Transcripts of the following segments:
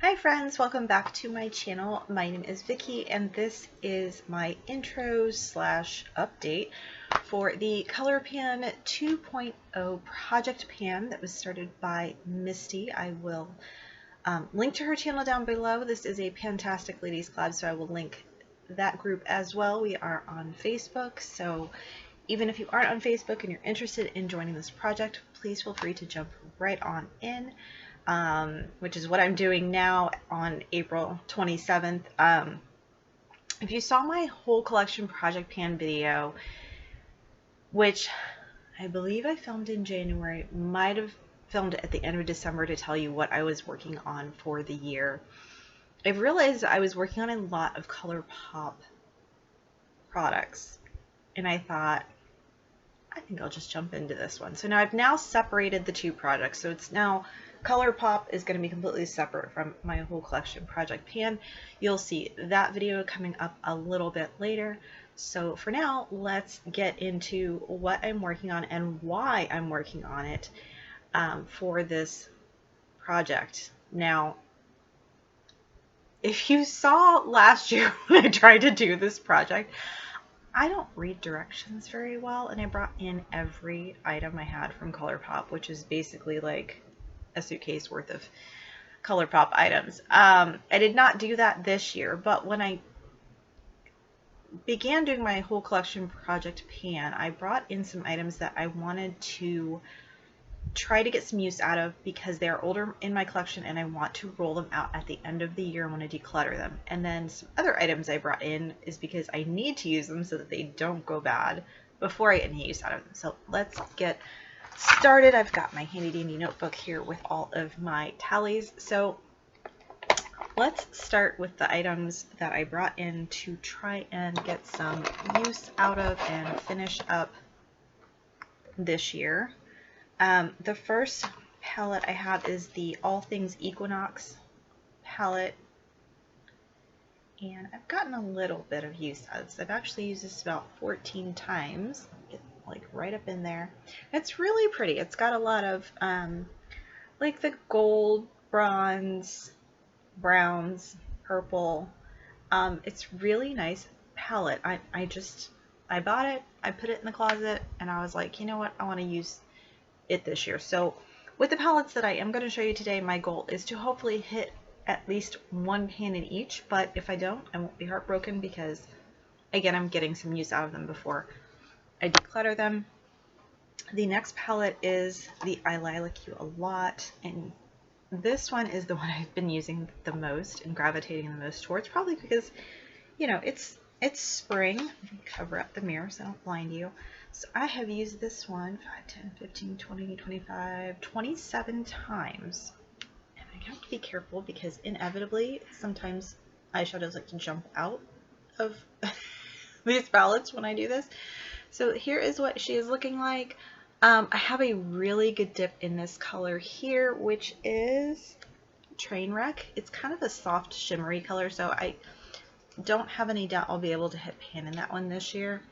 Hi friends, welcome back to my channel. My name is Vicky and this is my intro slash update for the Colourpan 2.0 project pan that was started by Misty. I will link to her channel down below. This is a Pantastic Ladies Collab, so I will link that group as well. We are on Facebook, so even if you aren't on Facebook and you're interested in joining this project, please feel free to jump right on in. Which is what I'm doing now on April 27th. If you saw my whole collection project pan video, which I believe I filmed in January, might have filmed at the end of December to tell you what I was working on for the year. I've realized I was working on a lot of Colourpop products, and I thought, I think I'll just jump into this one. So now I've now separated the two projects. So it's now Colourpop is going to be completely separate from my whole collection project pan. You'll see that video coming up a little bit later. So for now, let's get into what I'm working on and why I'm working on it for this project. Now, if you saw last year when I tried to do this project, I don't read directions very well, and I brought in every item I had from Colourpop, which is basically like a suitcase worth of Colourpop items. I did not do that this year, but when I began doing my whole collection project pan, I brought in some items that I wanted to try to get some use out of because they are older in my collection and I want to roll them out at the end of the year. I want to declutter them. And then some other items I brought in is because I need to use them so that they don't go bad before I get any use out of them. So let's get started. I've got my handy dandy notebook here with all of my tallies. So let's start with the items that I brought in to try and get some use out of and finish up this year. The first palette I have is the All Things Equinox palette, and I've gotten a little bit of use out of this. I've actually used this about 14 times, get like right up in there. It's really pretty. It's got a lot of like the gold, bronze, browns, purple. It's really nice palette. I bought it, I put it in the closet, and I was like, you know what, I want to use it this year. So with the palettes that I am going to show you today, my goal is to hopefully hit at least one pan in each, but if I don't, I won't be heartbroken because again, I'm getting some use out of them before I declutter them. The next palette is the I Like You a Lot, and this one is the one I've been using the most and gravitating the most towards, probably because, you know, it's spring. Cover up the mirror so I don't blind you. So I have used this one 5, 10, 15, 20, 25, 27 times. And I have to be careful because inevitably sometimes eyeshadows like to jump out of these palettes when I do this. So here is what she is looking like. I have a really good dip in this color here, which is Trainwreck. It's kind of a soft shimmery color, so I don't have any doubt I'll be able to hit pan in that one this year.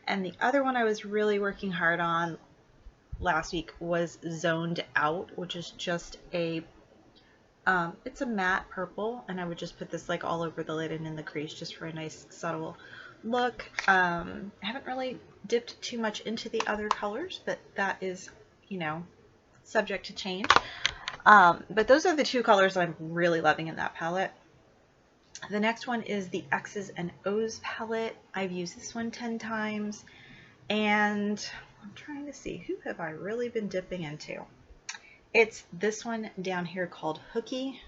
And the other one I was really working hard on last week was Zoned Out, which is just a, it's a matte purple, and I would just put this like all over the lid and in the crease just for a nice subtle look. I haven't really dipped too much into the other colors, but that is, you know, subject to change. But those are the two colors that I'm really loving in that palette. The next one is the X's and O's palette. I've used this one 10 times, and I'm trying to see, who have I really been dipping into? It's this one down here called Hooky.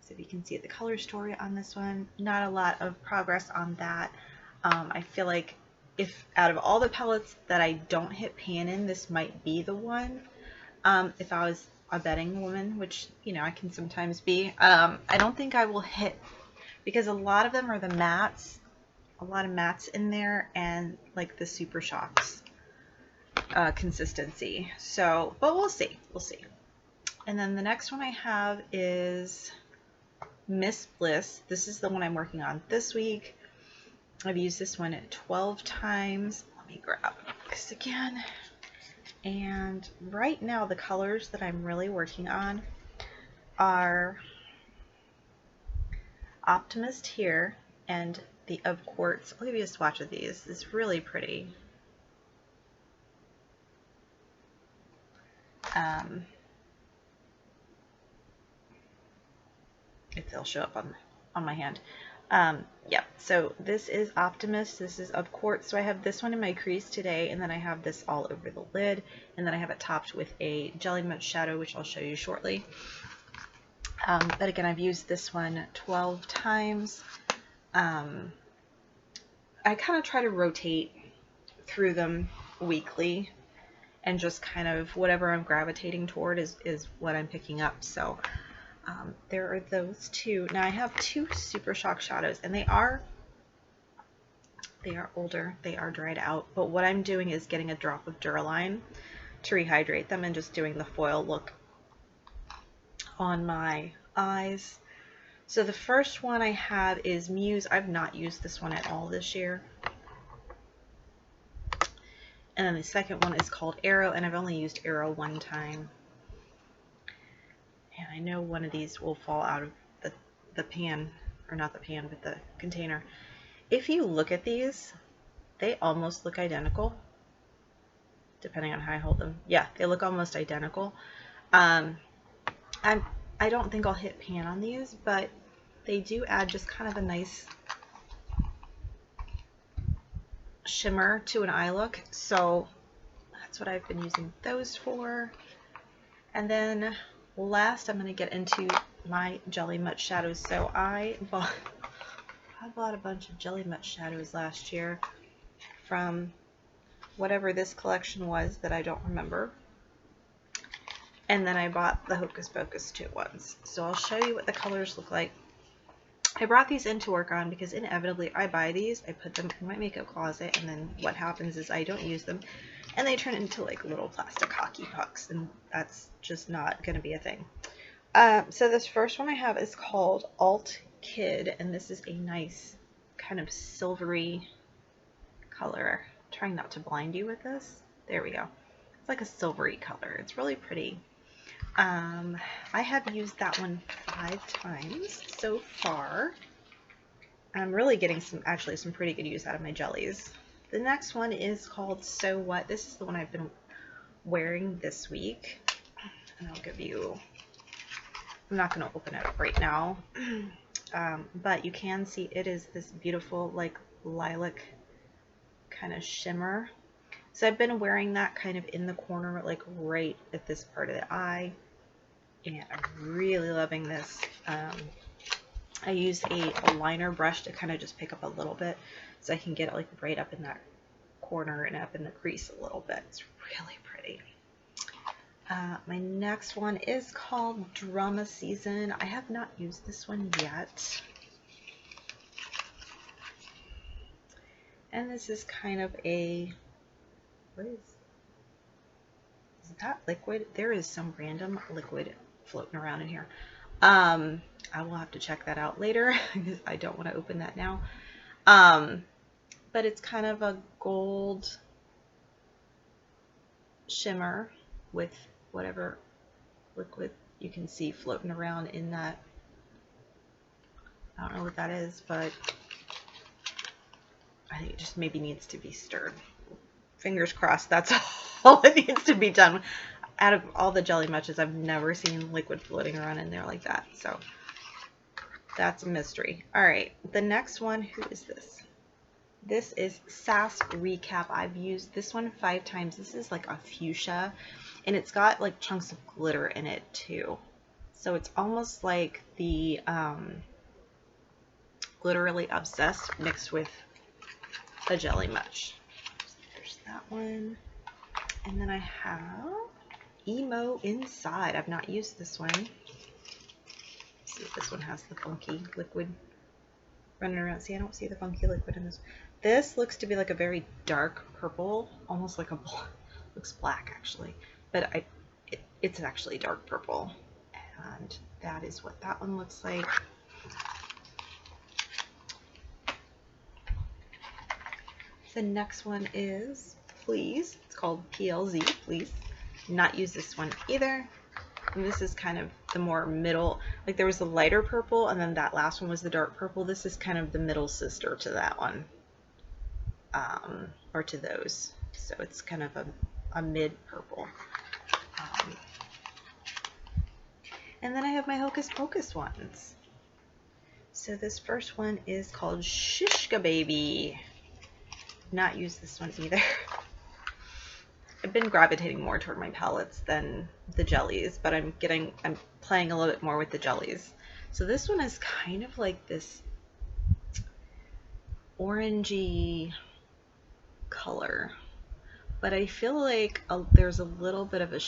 So if you can see the color story on this one, not a lot of progress on that. I feel like if out of all the palettes that I don't hit pan in, this might be the one. If I was a betting woman, which, you know, I can sometimes be, I don't think I will hit, because a lot of them are the mattes, a lot of mattes in there, and like the Super Shocks consistency. So, but we'll see, we'll see. And then the next one I have is Miss Bliss. This is the one I'm working on this week. I've used this one 12 times. Let me grab this again. And right now the colors that I'm really working on are Optimist here and the Of Quartz. I'll give you a swatch of these. It's really pretty. If they'll show up on my hand. Yeah, so this is Optimist, this is Of Quartz. So I have this one in my crease today, and then I have this all over the lid, and then I have it topped with a Jelly Much shadow, which I'll show you shortly. But again, I've used this one 12 times. I kind of try to rotate through them weekly, and just kind of whatever I'm gravitating toward is what I'm picking up. So there are those two. Now I have two Super Shock shadows, and they are older, they are dried out, but what I'm doing is getting a drop of Duraline to rehydrate them and just doing the foil look on my eyes. So the first one I have is Muse. I've not used this one at all this year. And then the second one is called Arrow, and I've only used Arrow one time. And I know one of these will fall out of the pan, or not the pan, but the container. If you look at these, they almost look identical, depending on how I hold them. Yeah, they look almost identical. I don't think I'll hit pan on these, but they do add just kind of a nice shimmer to an eye look. So that's what I've been using those for. And then last, I'm going to get into my Jelly Much shadows. So I bought a bunch of Jelly Much shadows last year from whatever this collection was that I don't remember. And then I bought the Hocus Pocus 2 ones. So I'll show you what the colors look like. I brought these in to work on because inevitably I buy these, I put them in my makeup closet, and then what happens is I don't use them, and they turn into like little plastic hockey pucks, and that's just not going to be a thing. So this first one I have is called Alt Kid, and this is a nice kind of silvery color. I'm trying not to blind you with this. There we go. It's like a silvery color. It's really pretty. I have used that one 5 times so far. I'm really getting some pretty good use out of my jellies. The next one is called So What. This is the one I've been wearing this week. And I'll give you, I'm not going to open it up right now, but you can see it is this beautiful like lilac kind of shimmer. So I've been wearing that kind of in the corner, like right at this part of the eye. And I'm really loving this. I use a liner brush to kind of just pick up a little bit so I can get it like right up in that corner and up in the crease a little bit. It's really pretty. My next one is called Drama Season. I have not used this one yet. And this is kind of a, what is that liquid? There is some random liquid floating around in here. I will have to check that out later because I don't want to open that now. But it's kind of a gold shimmer with whatever liquid you can see floating around in that. I don't know what that is, but I think it just maybe needs to be stirred. Fingers crossed that's all it needs to be done. Out of all the Jelly Muches, I've never seen liquid floating around in there like that. So that's a mystery. All right, the next one, who is this? This is Sass Recap. I've used this one 5 times. This is like a fuchsia, and it's got like chunks of glitter in it too. So it's almost like the Glitterily Obsessed mixed with a Jelly Much. So there's that one. And then I have Emo Inside. I've not used this one. Let's see if this one has the funky liquid running around. See, I don't see the funky liquid in this. This looks to be like a very dark purple, almost like a, looks black actually, but it's actually dark purple. And that is what that one looks like. The next one is Please. It's called PLZ, Please. Not use this one either. And this is kind of the more middle, like there was the lighter purple and then that last one was the dark purple. This is kind of the middle sister to that one, or to those. So it's kind of a mid purple. And then I have my Hocus Pocus ones. So this first one is called Shishka Baby. Not used this one either. I've been gravitating more toward my palettes than the jellies, but I'm playing a little bit more with the jellies. So this one is kind of like this orangey color, but I feel like there's a little bit of a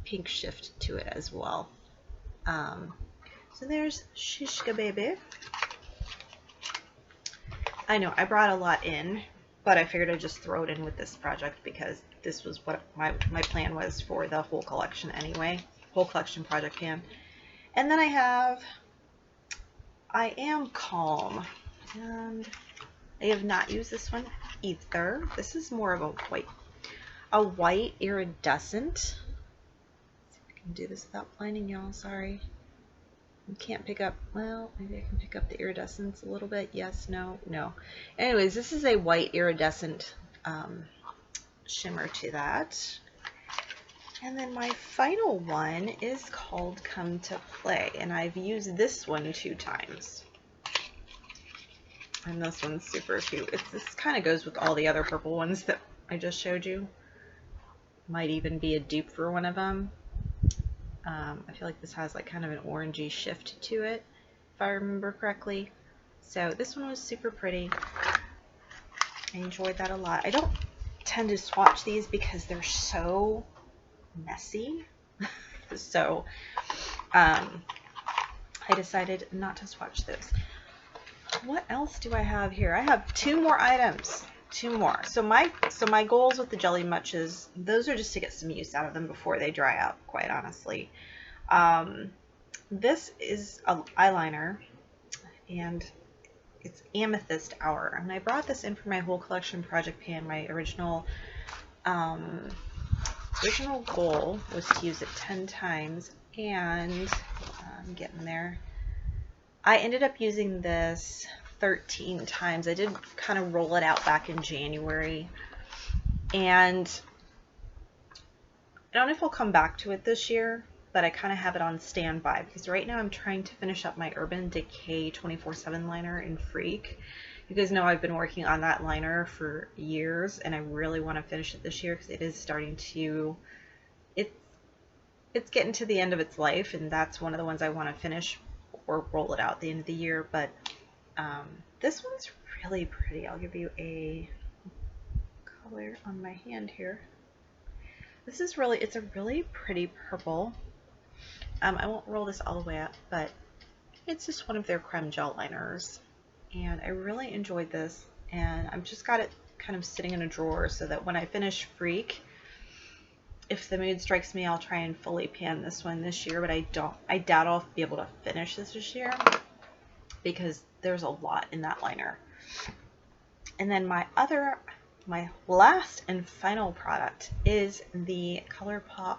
pink shift to it as well. So there's Shishka Baby. I know I brought a lot in, but I figured I'd just throw it in with this project because this was what my plan was for the whole collection anyway. Whole collection project pan. And then I Am Calm. And I have not used this one either. This is more of a white iridescent. Let's see if I can do this without blinding y'all, sorry. You can't pick up, well, maybe I can pick up the iridescence a little bit. Yes, no, no. Anyways, this is a white iridescent shimmer to that. And then my final one is called Come to Play, and I've used this one 2 times. And this one's super cute. This kind of goes with all the other purple ones that I just showed you. Might even be a dupe for one of them. I feel like this has like kind of an orangey shift to it, if I remember correctly. So this one was super pretty. I enjoyed that a lot. I don't tend to swatch these because they're so messy. So I decided not to swatch those. What else do I have here? I have 2 more items. 2 more. So my goals with the Jelly Muches, those are just to get some use out of them before they dry out, quite honestly. This is an eyeliner, and it's Amethyst Hour. And I brought this in for my whole collection project pan. My original goal was to use it 10 times, and I'm getting there. I ended up using this 13 times. I did kind of roll it out back in January, and I don't know if I'll come back to it this year, but I kind of have it on standby because right now I'm trying to finish up my Urban Decay 24/7 liner in Freak. You guys know I've been working on that liner for years, and I really want to finish it this year because it is starting to, it's getting to the end of its life, and that's one of the ones I want to finish or roll it out at the end of the year. But this one's really pretty. I'll give you a color on my hand here. This is really, it's a really pretty purple. I won't roll this all the way up, but it's just one of their creme gel liners, and I really enjoyed this, and I've just got it kind of sitting in a drawer so that when I finish Freak, if the mood strikes me, I'll try and fully pan this one this year, but I doubt I'll be able to finish this year because there's a lot in that liner. And then my last and final product is the Colourpop.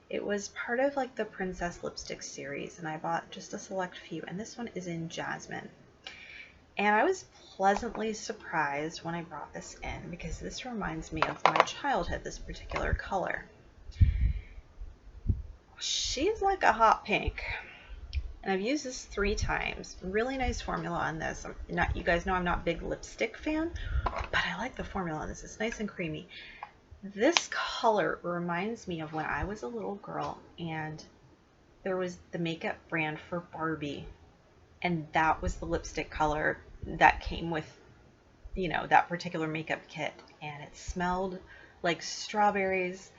It was part of like the Princess Lipstick series, and I bought just a select few, and this one is in Jasmine. And I was pleasantly surprised when I brought this in because this reminds me of my childhood, this particular color. She's like a hot pink, and I've used this 3 times. Really nice formula on this. You guys know I'm not a big lipstick fan, but I like the formula on this. It's nice and creamy. This color reminds me of when I was a little girl and there was the makeup brand for Barbie, and that was the lipstick color that came with, you know, that particular makeup kit, and it smelled like strawberries.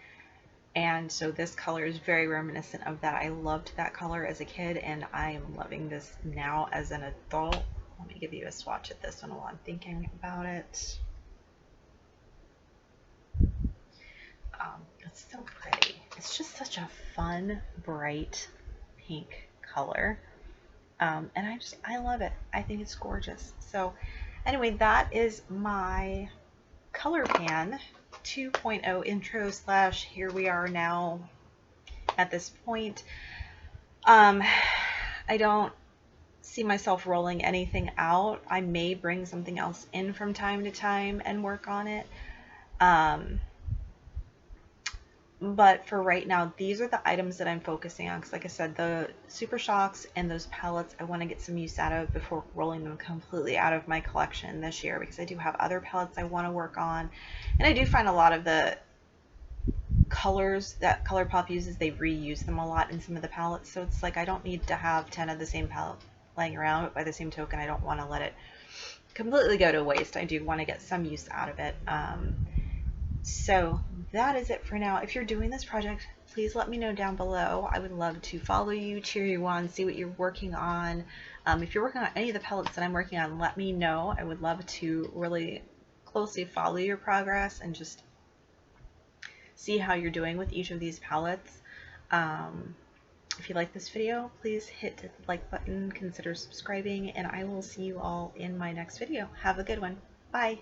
And so this color is very reminiscent of that. I loved that color as a kid, and I am loving this now as an adult. Let me give you a swatch at this one while I'm thinking about it. It's so pretty. It's just such a fun, bright pink color. And I love it. I think it's gorgeous. So anyway, that is my Colourpan 2.0 intro / here we are now at this point. I don't see myself rolling anything out. I may bring something else in from time to time and work on it. But for right now, these are the items that I'm focusing on. Because like I said, the Super Shocks and those palettes, I want to get some use out of before rolling them completely out of my collection this year. Because I do have other palettes I want to work on. And I do find a lot of the colors that Colourpop uses, they reuse them a lot in some of the palettes. So it's like I don't need to have 10 of the same palette laying around. But by the same token, I don't want to let it completely go to waste. I do want to get some use out of it. So that is it for now. If you're doing this project, please let me know down below. I would love to follow you, cheer you on, see what you're working on. If you're working on any of the palettes that I'm working on, let me know. I would love to really closely follow your progress and just see how you're doing with each of these palettes. If you like this video, please hit the like button, consider subscribing, and I will see you all in my next video. Have a good one. Bye.